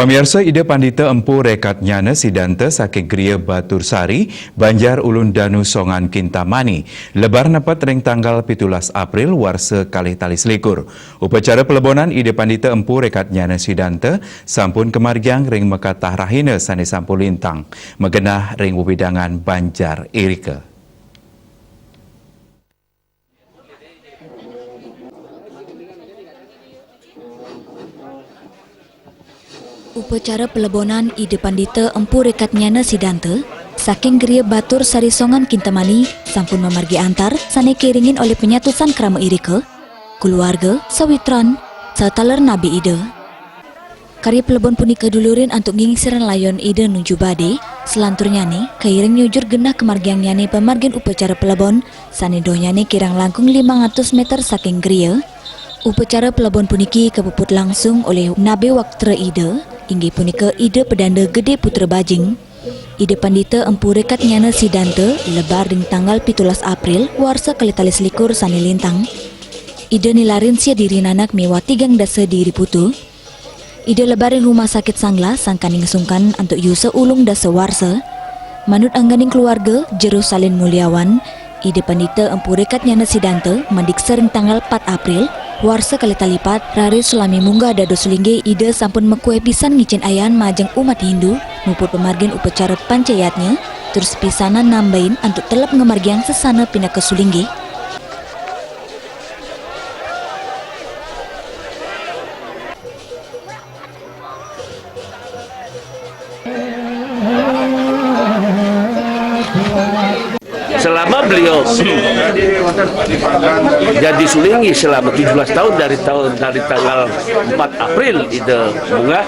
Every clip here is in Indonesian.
Pamirsa ide pandita empu rekat nyana sidanta saking Gria Batur Sari, Banjar Ulun Danu Songan Kintamani. Lebar napat ring tanggal 17 April warsa kalih tali selikur. Upacara pelebonan ide pandita empu rekat nyana sidanta sampun kemargiang ring Mekatah Rahina sani sampun lintang. Megenah ring Wubidangan Banjar Irika. Upacara pelebonan ide pandita empu rekat nyana sidanta saking Gria Batur Sari Songan Kintamani sampun memargi antar sane kiringin oleh penyatusan krama irika, keluarga, sawitran, sataler nabi ide. Karya pelebon punika dulurin untuk ngingsiran layon ide nuju bade, selanturnya nih kairing nyujur genah kemargiang nyane pemargin upacara pelebon sane dohnyane kirang langkung 500 meter saking Gria. Upacara pelebon puniki kepuput langsung oleh Nabe Waktra Ide, inggih punika Ide Pedanda Gede Putra Bajing. Ide pandita empu rekat nyana sidanta lebar ding tanggal 17 April warsa kalitali selikur sani lintang. Ide nilarin sia diri nanak mewa tigang dasa diri putu. Ide lebarin rumah sakit sangla sangkaning sungkan untuk yusa ulung dasa warsa. Manut angganing keluarga jero salin muliawan, ide pandita empu rekat nyana sidanta mandik sering tanggal 4 April warsa kalitalipat rari sulami munggah dado sulingge ide sampun mekue pisan ngicin ayan majeng umat Hindu muput pemargin upacara pancayatnya terus pisanan nambahin untuk telap ngemargiang sesana pindah ke sulingge. Selama beliau jadi sulinggi selama 17 tahun dari tanggal 4 April ide bunga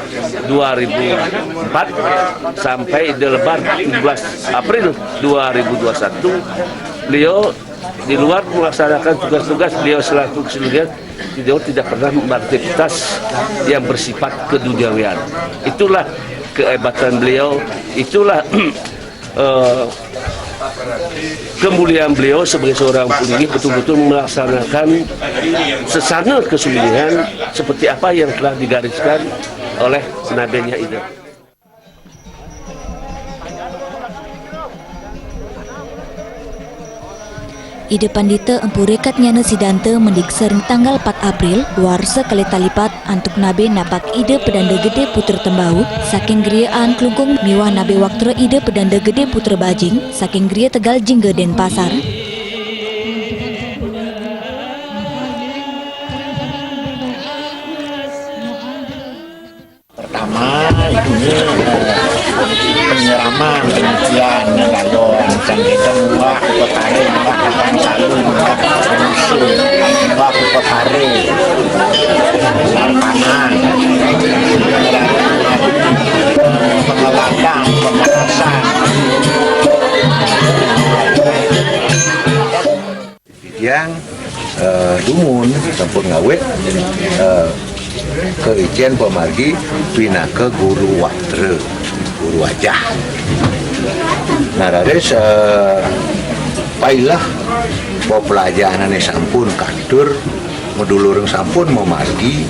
2004 sampai ide lebar 17 April 2021 beliau di luar melaksanakan tugas-tugas beliau selaku sulinggian beliau tidak pernah beraktivitas yang bersifat keduniawian. Itulah kehebatan beliau, itulah kemuliaan beliau sebagai seorang sulinggi betul-betul melaksanakan sesana kesulinggian seperti apa yang telah digariskan oleh nabinya Ide. Ide pandita empu rekat nyana sidanta mendik sering tanggal 4 April warsa kalitalipat antuk nabe napak ide pedanda gede putra tembau saking Griaan Klungkung miwah nabe waktra ide pedanda gede putra Bajing saking Gria Tegal Jingga Denpasar. Pertama ini penyiraman pencucian galon dan kita muah petare muah petang salun muah musuh muah petare sarpanan pengelakan pemanasan yang dumun sampun ngawet ke ijen pemargi pindah ke guru waktre, guru wajah. Nah, raris pailah pelajaran ini sampun kadur, medulurung sampun memargi,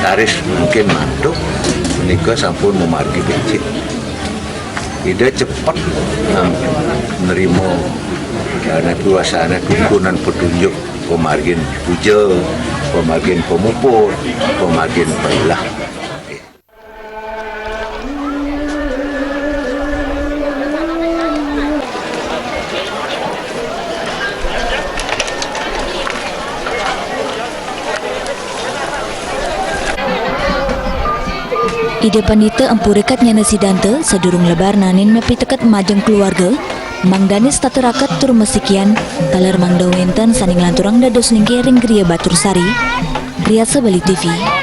raris mungkin manduk, menikah sampun memargi becik. Ide cepat menerima karena puasana tuntunan petunjuk pemargin puja, pemargin pemupur, pemargin pailah. Ide pandita empu rekat nyana sidanta sedurung lebar nanin mepi teket majeng keluarga Mang Danis taturakat tur mesikian taler Mang Dawenten saning lanturang dados lingke ring Gria Batur Sari Gria Sebali TV.